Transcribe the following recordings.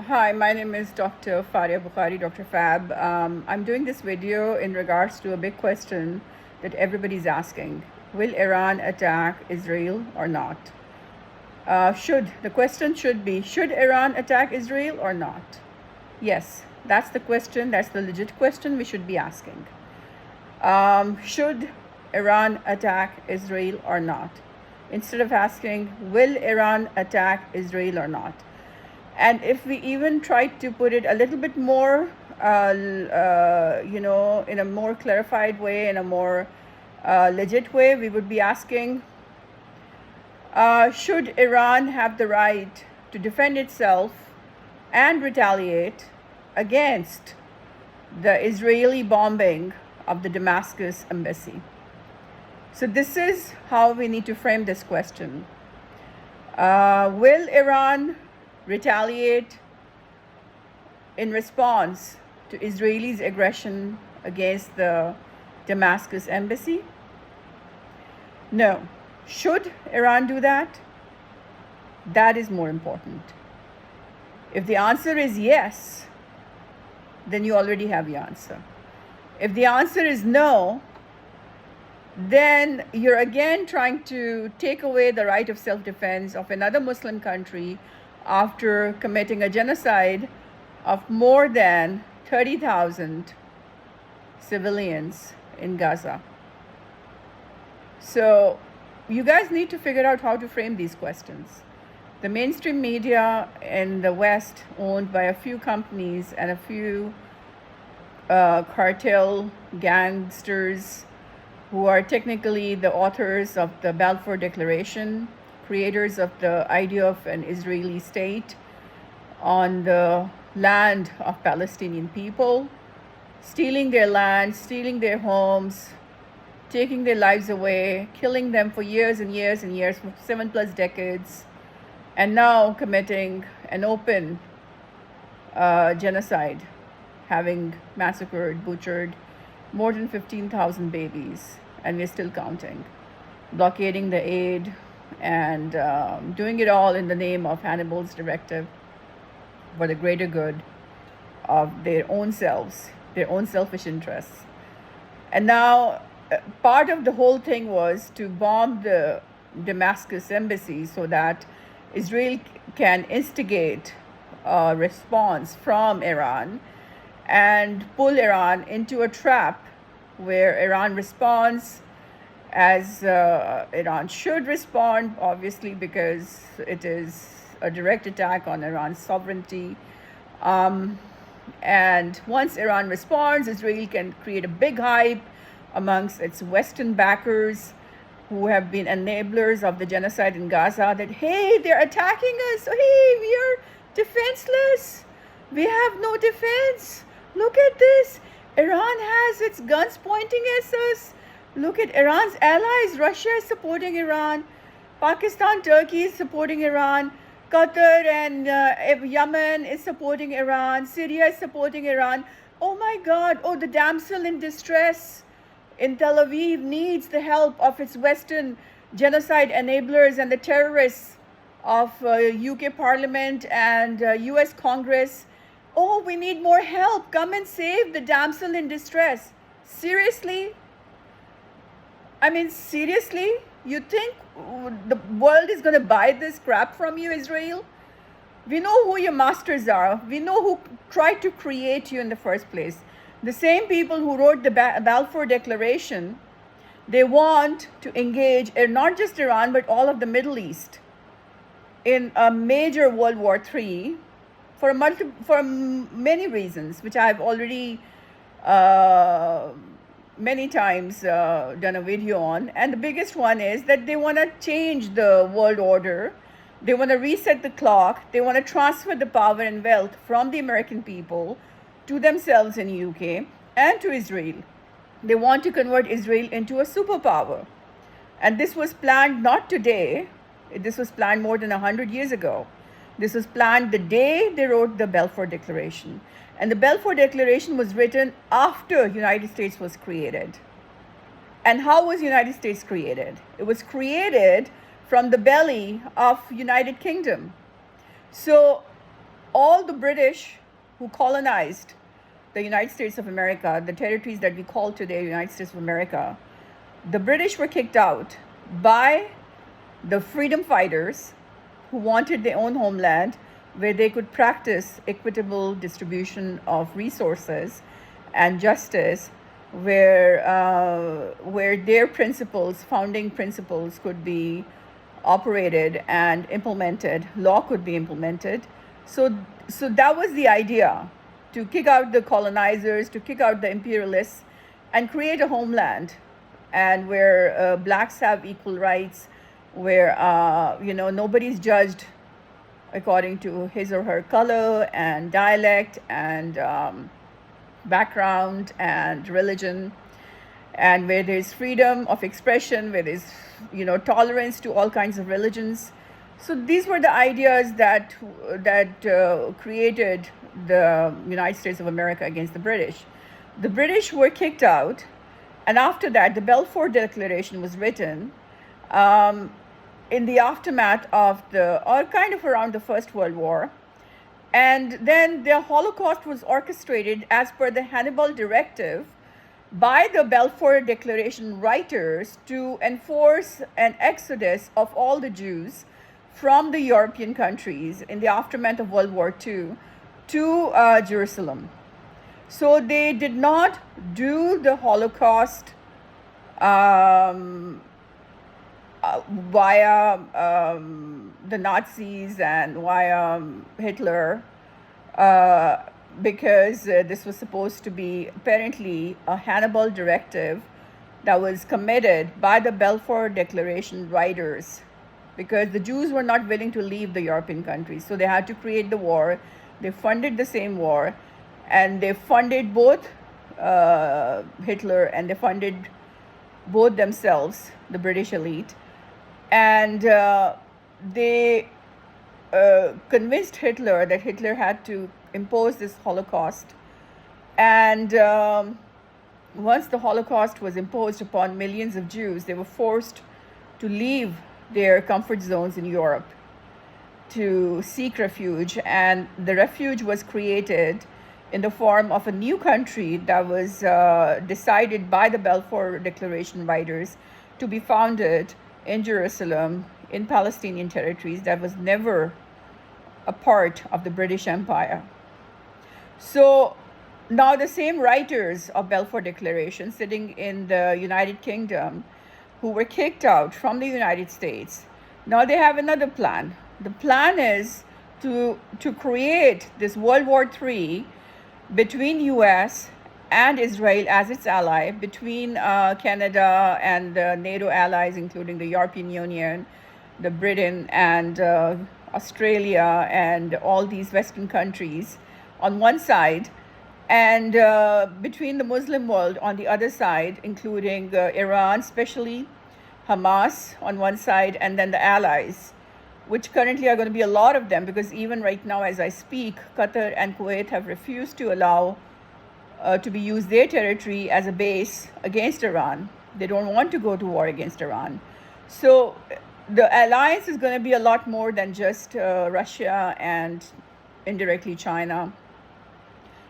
Hi, my name is Dr. Faria Bukhari, Dr. Fab. I'm doing this video in regards to a big question that everybody's asking. Will Iran attack Israel or not? The question should be, should Iran attack Israel or not? Yes, that's the question. That's the legit question we should be asking. Should Iran attack Israel or not? Instead of asking, will Iran attack Israel or not? And if we even try to put it a little bit more, in a more clarified way, in a more legit way, we would be asking, should Iran have the right to defend itself and retaliate against the Israeli bombing of the Damascus embassy? So this is how we need to frame this question. Will Iran retaliate in response to Israelis' aggression against the Damascus embassy? No. Should Iran do that? That is more important. If the answer is yes, then you already have your answer. If the answer is no, then you're again trying to take away the right of self-defense of another Muslim country after committing a genocide of more than 30,000 civilians in Gaza. So you guys need to figure out how to frame these questions. The mainstream media in the West, owned by a few companies and a few cartel gangsters who are technically the authors of the Balfour Declaration, creators of the idea of an Israeli state on the land of Palestinian people, stealing their land, stealing their homes, taking their lives away, killing them for years and years and years, for 7+ decades, and now committing an open genocide, having massacred, butchered more than 15,000 babies, and we're still counting, blockading the aid, and doing it all in the name of Hannibal's directive for the greater good of their own selves, their own selfish interests. And now part of the whole thing was to bomb the Damascus embassy so that Israel can instigate a response from Iran and pull Iran into a trap where Iran responds as Iran should respond, obviously, because it is a direct attack on Iran's sovereignty. And once Iran responds, Israel can create a big hype amongst its Western backers who have been enablers of the genocide in Gaza that, hey, they're attacking us. Hey, we are defenseless. We have no defense. Look at this. Iran has its guns pointing at us. Look at Iran's allies. Russia is supporting Iran. Pakistan, Turkey is supporting Iran. Qatar and Yemen is supporting Iran. Syria is supporting Iran. Oh my God. Oh, the damsel in distress in Tel Aviv needs the help of its Western genocide enablers and the terrorists of UK Parliament and US Congress. Oh, we need more help. Come and save the damsel in distress. Seriously? I mean, seriously? You think the world is going to buy this crap from you, Israel? We know who your masters are. We know who tried to create you in the first place. The same people who wrote the Balfour Declaration, they want to engage not just Iran, but all of the Middle East in a major World War III for many reasons, which I've already many times done a video on. And the biggest one is that they want to change the world order. They want to reset the clock. They want to transfer the power and wealth from the American people to themselves in UK and to Israel. They want to convert Israel into a superpower. And this was planned not today. This was planned more than 100 years ago. This was planned the day they wrote the Balfour Declaration. And the Balfour Declaration was written after United States was created. And how was United States created? It was created from the belly of United Kingdom. So all the British who colonized the United States of America, the territories that we call today United States of America, the British were kicked out by the freedom fighters who wanted their own homeland where they could practice equitable distribution of resources and justice, where their principles, founding principles, could be operated and implemented, law could be implemented. So that was the idea, to kick out the colonizers, to kick out the imperialists, and create a homeland, and where blacks have equal rights, where nobody's judged according to his or her color and dialect and background and religion, and where there's freedom of expression, where there's tolerance to all kinds of religions. So these were the ideas that created the United States of America against the British. The British were kicked out, and after that, the Balfour Declaration was written in the aftermath of or kind of around the First World War. And then the Holocaust was orchestrated as per the Hannibal Directive by the Balfour Declaration writers to enforce an exodus of all the Jews from the European countries in the aftermath of World War II to Jerusalem. So they did not do the Holocaust via the Nazis and via Hitler, because this was supposed to be apparently a Hannibal Directive that was committed by the Balfour Declaration writers, because the Jews were not willing to leave the European countries. So they had to create the war. They funded the same war, and they funded both Hitler, and they funded both themselves, the British elite. And they convinced Hitler that Hitler had to impose this Holocaust. And once the Holocaust was imposed upon millions of Jews, they were forced to leave their comfort zones in Europe to seek refuge. And the refuge was created in the form of a new country that was decided by the Balfour Declaration writers to be founded in Jerusalem, in Palestinian territories that was never a part of the British Empire. So now the same writers of Balfour Declaration sitting in the United Kingdom, who were kicked out from the United States, now they have another plan. The plan is to create this World War III between US and Israel as its ally, between Canada and NATO allies, including the European Union, the Britain, and Australia, and all these Western countries on one side, and between the Muslim world on the other side, including Iran, especially Hamas on one side, and then the allies, which currently are going to be a lot of them, because even right now as I speak, Qatar and Kuwait have refused to allow to be used their territory as a base against Iran. They don't want to go to war against Iran. So the alliance is going to be a lot more than just Russia and indirectly China.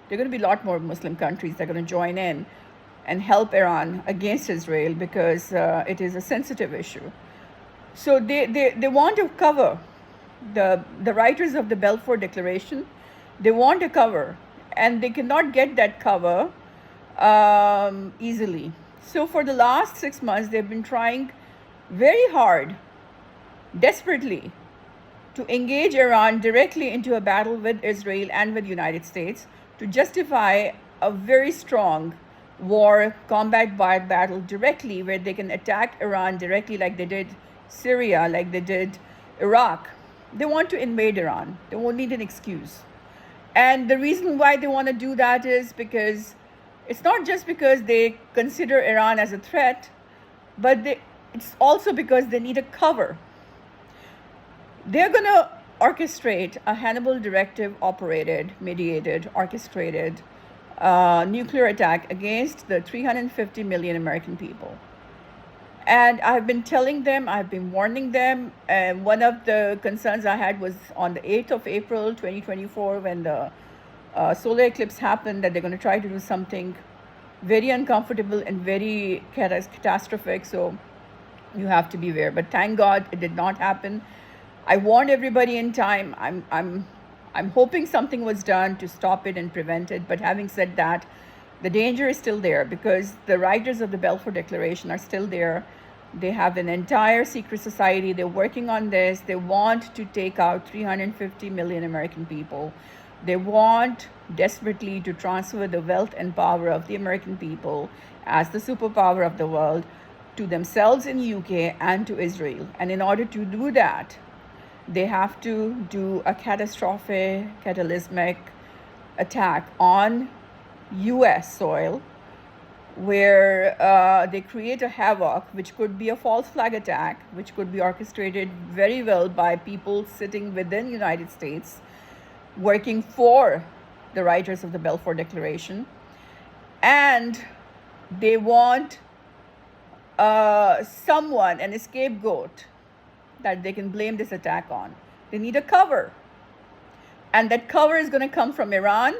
There are going to be a lot more Muslim countries that are going to join in and help Iran against Israel, because it is a sensitive issue. So they want to cover the writers of the Balfour Declaration. They want to cover, and they cannot get that cover easily. So for the last 6 months, they've been trying very hard, desperately, to engage Iran directly into a battle with Israel and with the United States to justify a very strong war, combat battle directly, where they can attack Iran directly like they did Syria, like they did Iraq. They want to invade Iran. They won't need an excuse. And the reason why they want to do that is because it's not just because they consider Iran as a threat, but it's also because they need a cover. They're going to orchestrate a Hannibal Directive operated, mediated, orchestrated nuclear attack against the 350 million American people. And I've been telling them, I've been warning them. And one of the concerns I had was on the 8th of April 2024, when the solar eclipse happened, that they're going to try to do something very uncomfortable and very catastrophic. So you have to be aware. But thank God it did not happen. I warned everybody in time. I'm hoping something was done to stop it and prevent it. But having said that, the danger is still there, because the writers of the Balfour Declaration are still there. They have an entire secret society. They're working on this. They want to take out 350 million American people. They want desperately to transfer the wealth and power of the American people as the superpower of the world to themselves in UK and to Israel. And in order to do that, they have to do a cataclysmic attack on US soil, where they create a havoc, which could be a false flag attack, which could be orchestrated very well by people sitting within United States, working for the writers of the Balfour Declaration. And they want someone, an scapegoat, that they can blame this attack on. They need a cover. And that cover is going to come from Iran.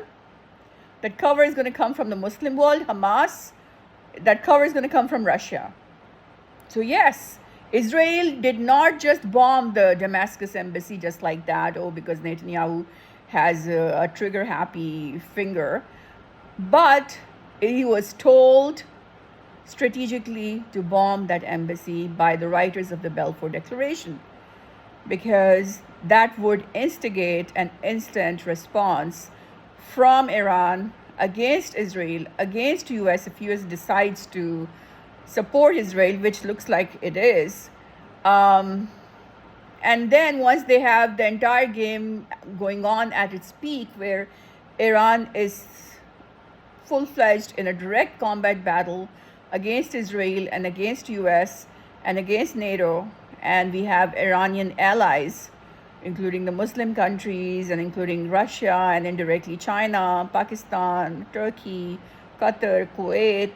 That cover is going to come from the Muslim world, Hamas. That cover is going to come from Russia. So yes, Israel did not just bomb the Damascus embassy just like that, because Netanyahu has a trigger-happy finger. But he was told strategically to bomb that embassy by the writers of the Balfour Declaration, because that would instigate an instant response from Iran against Israel, against US, if US decides to support Israel, which looks like it is. And then once they have the entire game going on at its peak, where Iran is full-fledged in a direct combat battle against Israel and against US and against NATO, and we have Iranian allies, including the Muslim countries and including Russia and indirectly China, Pakistan, Turkey, Qatar, Kuwait,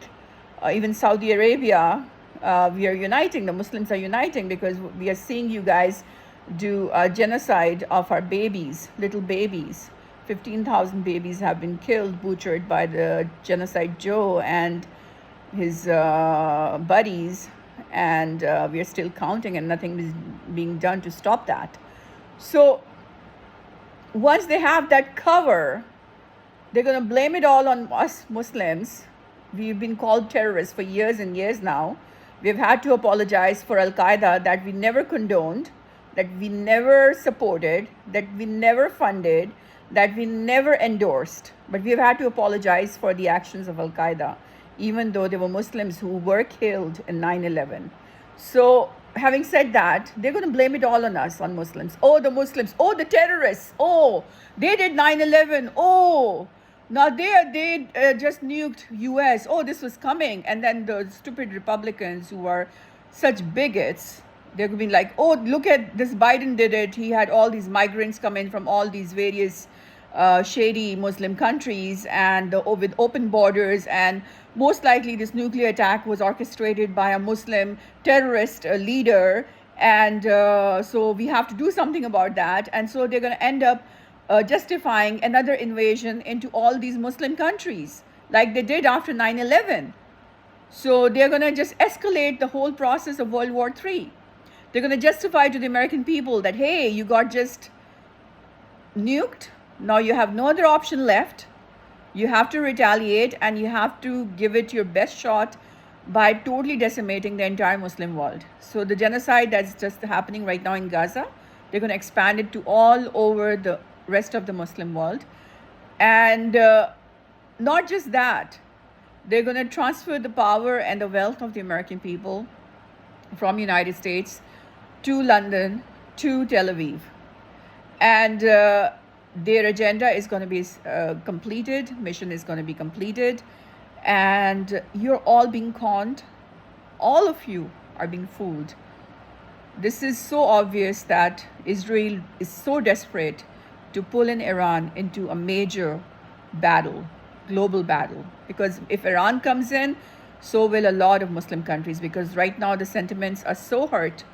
even Saudi Arabia. We are uniting, the Muslims are uniting, because we are seeing you guys do a genocide of our babies, little babies. 15,000 babies have been killed, butchered by the Genocide Joe and his buddies, and we are still counting, and nothing is being done to stop that. So once they have that cover, they're going to blame it all on us Muslims. We've been called terrorists for years and years now. We've had to apologize for Al-Qaeda, that we never condoned, that we never supported, that we never funded, that we never endorsed. But we've had to apologize for the actions of Al-Qaeda, even though there were Muslims who were killed in 9/11. So having said that, they're going to blame it all on us, on Muslims. Oh, the Muslims. Oh, the terrorists. Oh, they did 9/11. Oh, now they just nuked US. Oh, this was coming. And then the stupid Republicans who are such bigots, they're going to be like, oh, look at this, Biden did it. He had all these migrants come in from all these various shady Muslim countries, and with open borders, and most likely this nuclear attack was orchestrated by a Muslim terrorist leader, and so we have to do something about that. And so they're going to end up justifying another invasion into all these Muslim countries, like they did after 9/11. So they're going to just escalate the whole process of World War III. They're going to justify to the American people that, hey, you got just nuked. Now you have no other option left. You have to retaliate, and you have to give it your best shot by totally decimating the entire Muslim world. So the genocide that's just happening right now in Gaza, they're going to expand it to all over the rest of the Muslim world. And not just that, they're going to transfer the power and the wealth of the American people from United States to London, to Tel Aviv. And their agenda is going to be completed, mission is going to be completed, and you're all being conned. All of you are being fooled. This is so obvious that Israel is so desperate to pull in Iran into a major battle, global battle. Because if Iran comes in, So will a lot of Muslim countries, because right now the sentiments are so hurt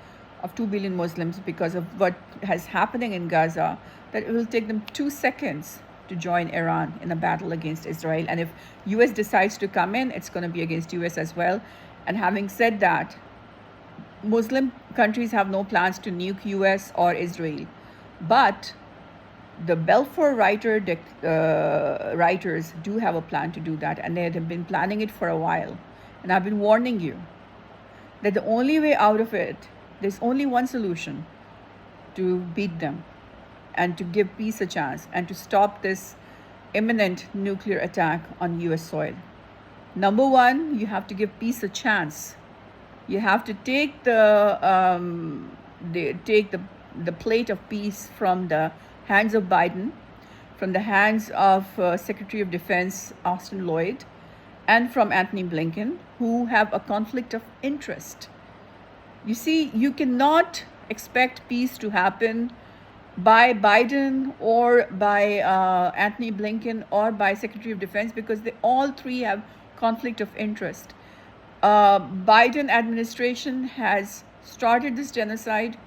of 2 billion Muslims because of what has happening in Gaza, that it will take them 2 seconds to join Iran in a battle against Israel. And if US decides to come in, it's going to be against US as well. And having said that, Muslim countries have no plans to nuke US or Israel. But the Balfour writers do have a plan to do that, and they have been planning it for a while. And I've been warning you that the only way out of it, there's only one solution to beat them and to give peace a chance and to stop this imminent nuclear attack on US soil. Number one, you have to give peace a chance. You have to take the plate of peace from the hands of Biden, from the hands of Secretary of Defense Austin Lloyd, and from Anthony Blinken, who have a conflict of interest. You see, you cannot expect peace to happen by Biden or by Anthony Blinken or by Secretary of Defense, because they all three have conflict of interest. Biden administration has started this genocide.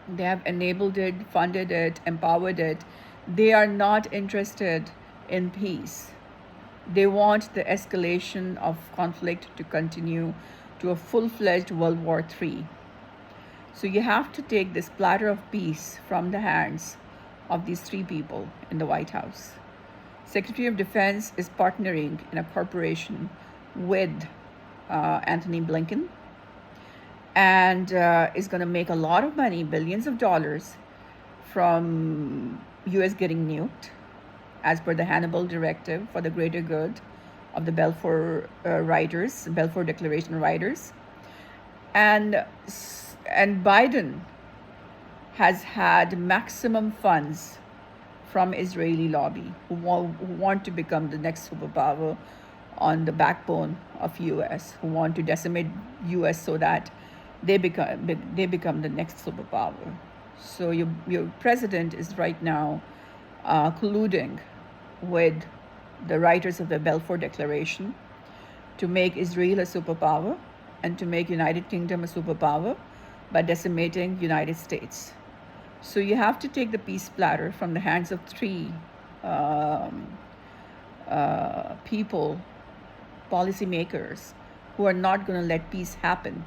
They have enabled it, funded it, empowered it. They are not interested in peace. They want the escalation of conflict to continue to a full-fledged World War III. So you have to take this platter of peace from the hands of these three people in the White House. Secretary of Defense is partnering in a corporation with Anthony Blinken, and is going to make a lot of money, billions of dollars, from US getting nuked, as per the Hannibal Directive, for the greater good of the Balfour Declaration writers. And Biden has had maximum funds from Israeli lobby who want to become the next superpower on the backbone of US, who want to decimate US so that they become the next superpower. So your president is right now colluding with the writers of the Balfour Declaration to make Israel a superpower and to make United Kingdom a superpower by decimating United States. So you have to take the peace platter from the hands of three people, policymakers, who are not going to let peace happen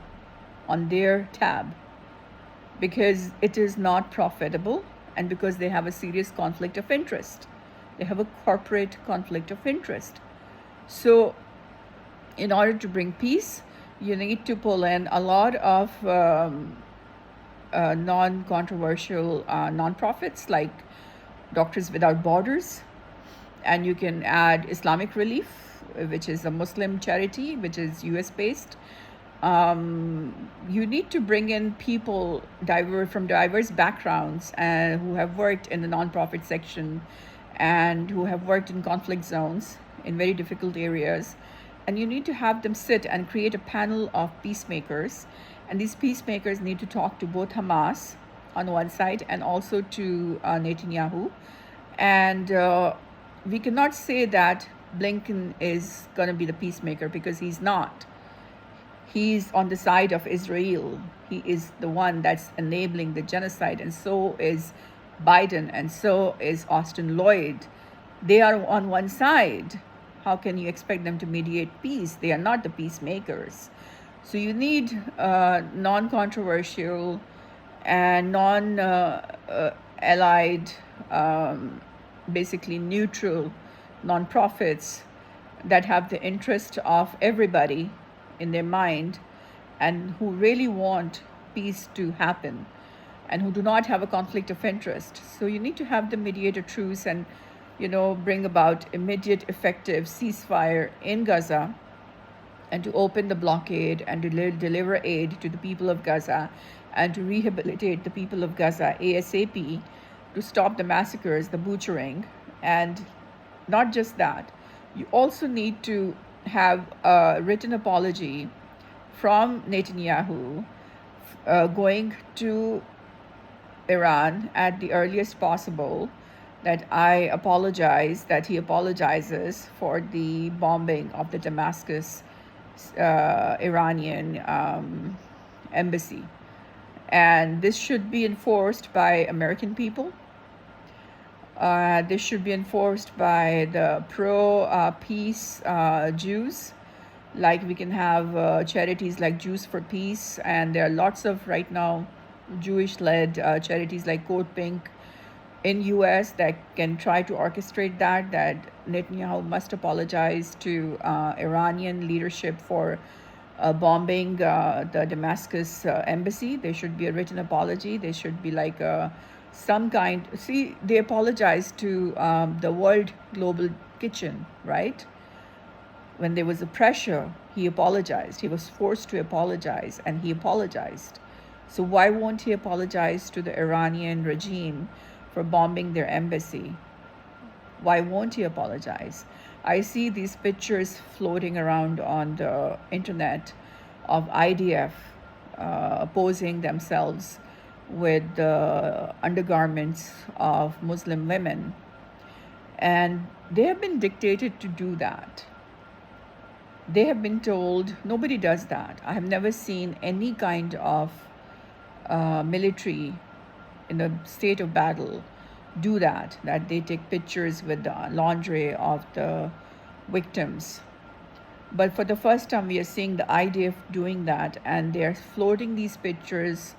on their tab, because it is not profitable and because they have a serious conflict of interest. They have a corporate conflict of interest. So in order to bring peace, you need to pull in a lot of non-controversial nonprofits like Doctors Without Borders, and you can add Islamic Relief, which is a Muslim charity, which is US based. You need to bring in people from diverse backgrounds and who have worked in the nonprofit section and who have worked in conflict zones in very difficult areas. And you need to have them sit and create a panel of peacemakers. And these peacemakers need to talk to both Hamas on one side and also to Netanyahu. And we cannot say that Blinken is going to be the peacemaker, because he's not. He's on the side of Israel. He is the one that's enabling the genocide, and so is Biden, and so is Austin Lloyd. They are on one side. How can you expect them to mediate peace? They are not the peacemakers. So you need non-controversial and non-allied, basically neutral nonprofits that have the interest of everybody in their mind and who really want peace to happen and who do not have a conflict of interest. So you need to have them mediate a truce and, bring about immediate effective ceasefire in Gaza, and to open the blockade and to deliver aid to the people of Gaza and to rehabilitate the people of Gaza ASAP, to stop the massacres, the butchering. And not just that, you also need to have a written apology from Netanyahu going to Iran at the earliest possible, that he apologizes for the bombing of the Damascus Iranian embassy. And this should be enforced by American people. This should be enforced by the pro peace Jews. Like we can have charities like Jews for Peace, and there are lots of right now Jewish-led charities like Code Pink in US that can try to orchestrate that Netanyahu must apologize to Iranian leadership for bombing the Damascus embassy. There should be a written apology. There should be like some kind. See, they apologized to the World Global Kitchen, right? When there was a pressure, he apologized. He was forced to apologize, and he apologized. So why won't he apologize to the Iranian regime for bombing their embassy? Why won't he apologize? I see these pictures floating around on the internet of IDF posing themselves with the undergarments of Muslim women. And they have been dictated to do that. They have been told, nobody does that. I have never seen any kind of military in a state of battle do that they take pictures with the lingerie of the victims. But for the first time, we are seeing the IDF doing that, and they're floating these pictures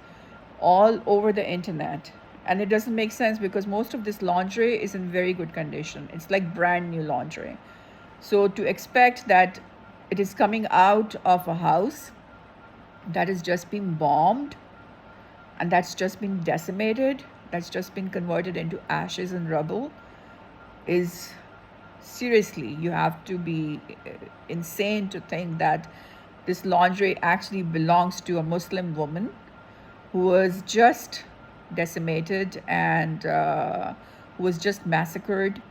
all over the internet. And it doesn't make sense because most of this lingerie is in very good condition. It's like brand new lingerie. So to expect that it is coming out of a house that has just been bombed and that's just been decimated, that's just been converted into ashes and rubble, is seriously, you have to be insane to think that this lingerie actually belongs to a Muslim woman who was just decimated and who was just massacred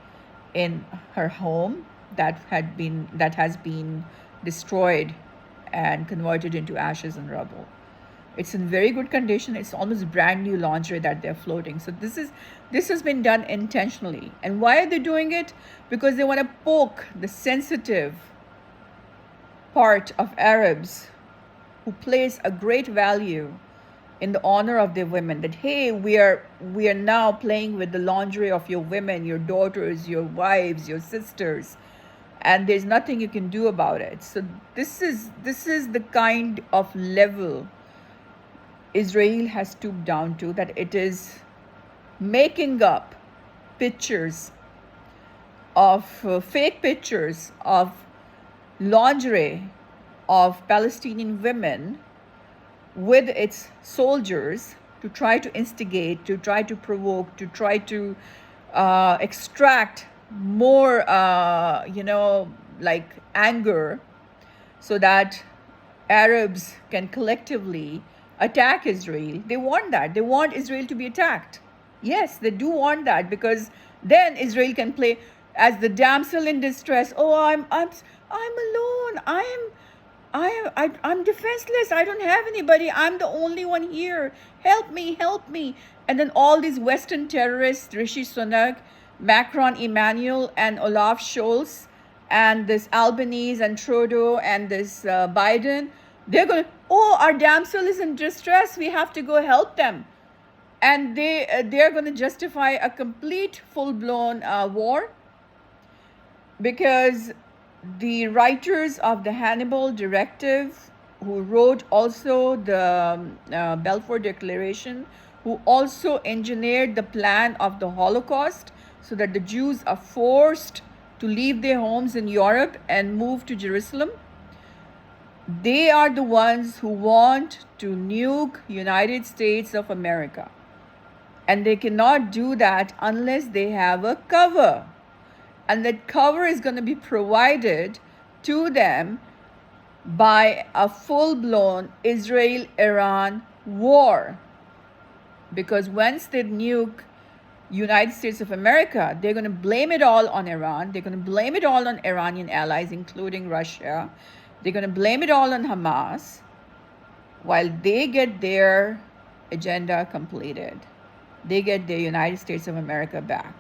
in her home that has been destroyed and converted into ashes and rubble. It's in very good condition. It's almost brand new lingerie that they're floating. So this has been done intentionally. And why are they doing it? Because they want to poke the sensitive part of Arabs who place a great value in the honor of their women, that hey, we are now playing with the lingerie of your women, your daughters, your wives, your sisters, and there's nothing you can do about it. So this is the kind of level Israel has stooped down to, that it is making up pictures of fake pictures of lingerie of Palestinian women with its soldiers to try to instigate, to try to provoke, to try to extract more, like anger, so that Arabs can collectively attack Israel. They want that. They want Israel to be attacked. Yes, they do want that, because then Israel can play as the damsel in distress. Oh, I'm alone. I'm defenseless. I don't have anybody. I'm the only one here. Help me, help me. And then all these Western terrorists, Rishi Sunak, Macron, Emmanuel, and Olaf Scholz, and this Albanese and Trudeau and this Biden, they're going to, oh, our damsel is in distress. We have to go help them. And they're going to justify a complete full-blown war, because the writers of the Hannibal Directive, who wrote also the Balfour Declaration, who also engineered the plan of the Holocaust, so that the Jews are forced to leave their homes in Europe and move to Jerusalem. They are the ones who want to nuke United States of America. And they cannot do that unless they have a cover. And that cover is going to be provided to them by a full-blown Israel-Iran war. Because once they nuke United States of America, they're going to blame it all on Iran. They're going to blame it all on Iranian allies, including Russia. They're going to blame it all on Hamas, while they get their agenda completed. They get the United States of America back.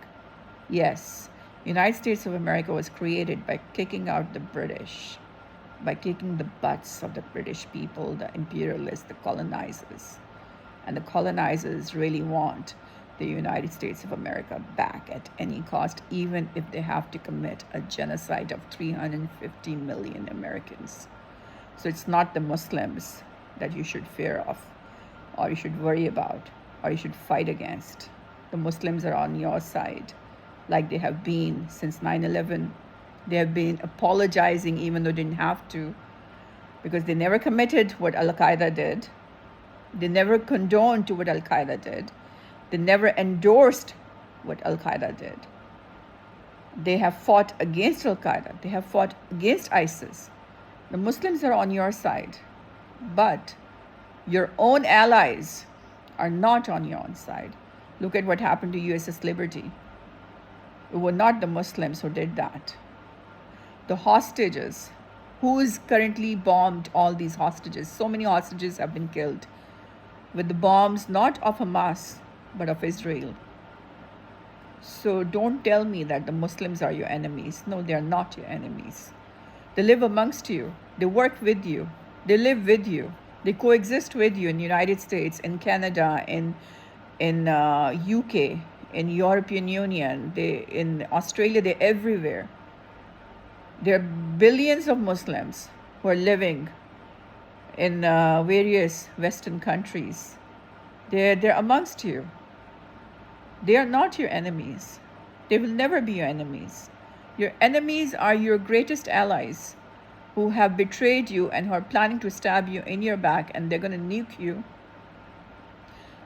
Yes, United States of America was created by kicking out the British. by kicking the butts of the British people, the imperialists, the colonizers. And the colonizers really want the United States of America back at any cost, even if they have to commit a genocide of 350 million Americans. So it's not the Muslims that you should fear of, or you should worry about, or you should fight against. The Muslims are on your side, like they have been since 9/11. They have been apologizing even though they didn't have to, because they never committed what Al Qaeda did. They never condoned to what Al Qaeda did. They never endorsed what Al Qaeda did. They have fought against Al Qaeda. They have fought against ISIS. The Muslims are on your side, but your own allies are not on your own side. Look at what happened to USS Liberty. It were not the Muslims who did that. The hostages, who is currently bombed all these hostages? So many hostages have been killed with the bombs not of Hamas, but of Israel. So don't tell me that the Muslims are your enemies. No, they are not your enemies. They live amongst you. They work with you. They live with you. They coexist with you in the United States, in Canada, in UK, in European Union, in Australia. They're everywhere. There are billions of Muslims who are living in various Western countries. They're amongst you. They are not your enemies. They will never be your enemies. Your enemies are your greatest allies who have betrayed you and who are planning to stab you in your back, and they're going to nuke you.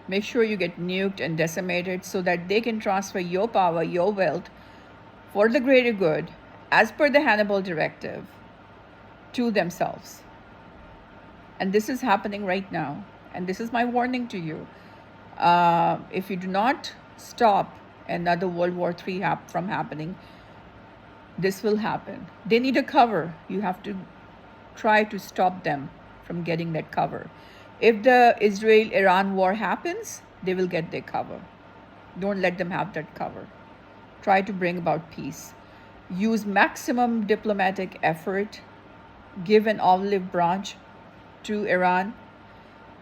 Make sure you get nuked and decimated so that they can transfer your power, your wealth for the greater good, as per the Hannibal Directive, to themselves. And this is happening right now. And this is my warning to you. If you do not stop another World War III from happening, this will happen. They need a cover. You have to try to stop them from getting that cover. If the Israel-Iran war happens, they will get their cover. Don't let them have that cover. Try to bring about peace. Use maximum diplomatic effort. Give an olive branch to Iran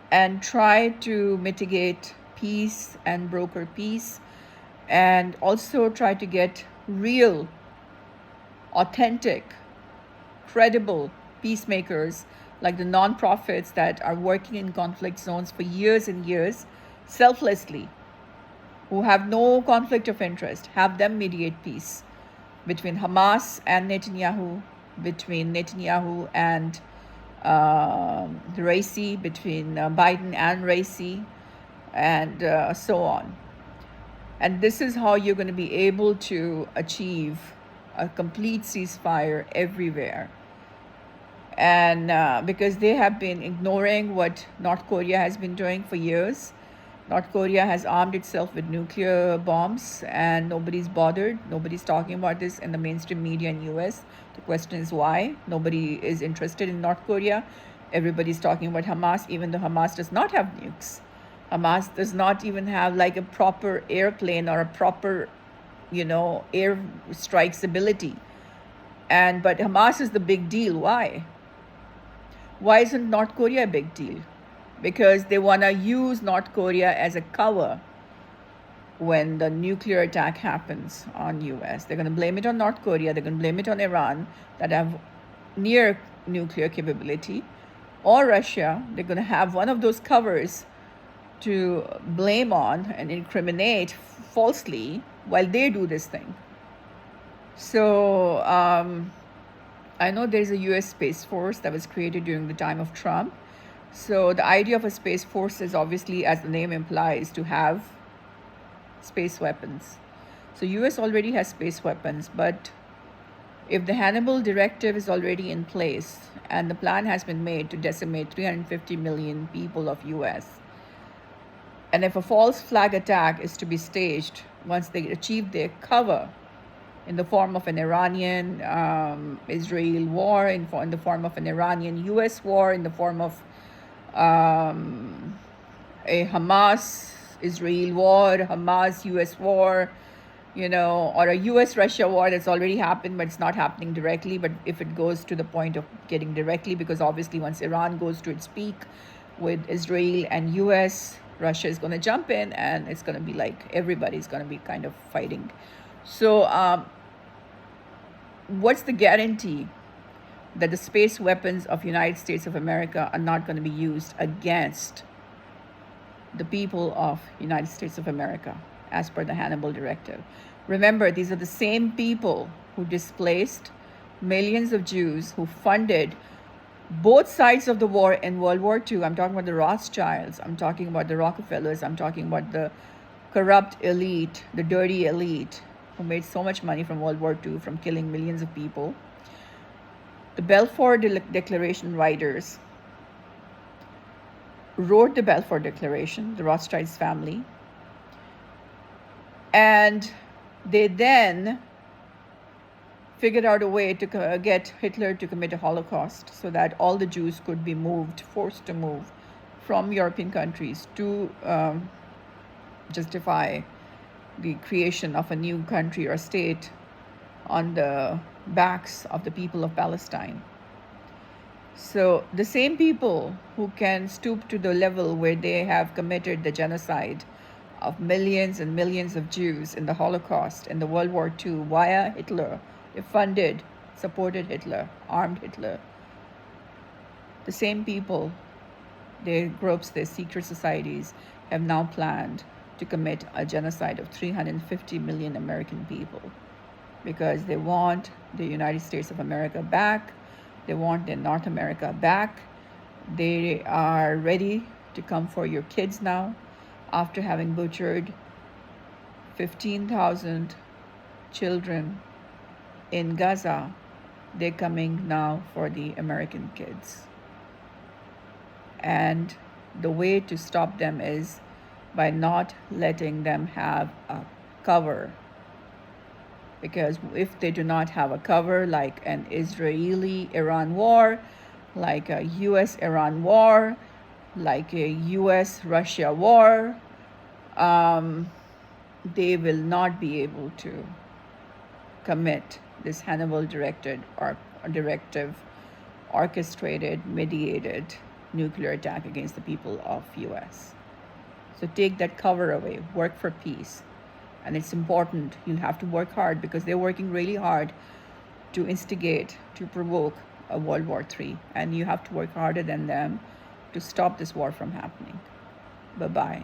and try to mitigate peace and broker peace, and also try to get real, authentic, credible peacemakers like the non-profits that are working in conflict zones for years and years selflessly, who have no conflict of interest. Have them mediate peace between Hamas and Netanyahu, between Netanyahu and Raisi, between Biden and Raisi, and so on. And this is how you're going to be able to achieve a complete ceasefire everywhere. And because they have been ignoring what North Korea has been doing for years. North Korea has armed itself with nuclear bombs and nobody's bothered. Nobody's talking about this in the mainstream media in US. The question is why? Nobody is interested in North Korea. Everybody's talking about Hamas, even though Hamas does not have nukes. Hamas does not even have like a proper airplane or a proper, air strikes ability. But Hamas is the big deal. Why? Why isn't North Korea a big deal? Because they want to use North Korea as a cover when the nuclear attack happens on US. They're going to blame it on North Korea. They're going to blame it on Iran that have near nuclear capability, or Russia. They're going to have one of those covers to blame on and incriminate falsely while they do this thing. So I know there's a US Space Force that was created during the time of Trump. So the idea of a Space Force is obviously, as the name implies, to have space weapons. So US already has space weapons, but if the Hannibal Directive is already in place and the plan has been made to decimate 350 million people of US, and if a false flag attack is to be staged once they achieve their cover in the form of an Iranian-Israel war, in the form of an Iranian-US war, in the form of a Hamas-Israel war, Hamas-US war, or a US Russia war that's already happened, but it's not happening directly. But if it goes to the point of getting directly, because obviously once Iran goes to its peak with Israel and US, Russia is going to jump in, and it's going to be like everybody's going to be kind of fighting. So, what's the guarantee that the space weapons of United States of America are not going to be used against the people of United States of America, as per the Hannibal Directive? Remember, these are the same people who displaced millions of Jews, who funded both sides of the war in World War II. I'm talking about the Rothschilds, I'm talking about the Rockefellers, I'm talking about the corrupt elite, the dirty elite, who made so much money from World War II, from killing millions of people. The Balfour Declaration writers wrote the Balfour Declaration, the Rothschilds family, and they then figured out a way to get Hitler to commit a Holocaust so that all the Jews could be forced to move from European countries to justify the creation of a new country or state on the backs of the people of Palestine. So the same people who can stoop to the level where they have committed the genocide of millions and millions of Jews in the Holocaust, in the World War II, via Hitler, they funded, supported Hitler, armed Hitler. The same people, their groups, their secret societies, have now planned to commit a genocide of 350 million American people, because they want the United States of America back. They want their North America back. They are ready to come for your kids now. After having butchered 15,000 children in Gaza, they're coming now for the American kids. And the way to stop them is by not letting them have a cover. Because if they do not have a cover, like an Israeli-Iran war, like a US-Iran war, like a US-Russia war, they will not be able to commit this Hannibal directive, orchestrated, mediated nuclear attack against the people of US. So take that cover away, work for peace. And it's important. You'll have to work hard, because they're working really hard to instigate, to provoke a World War III. And you have to work harder than them to stop this war from happening. Bye-bye.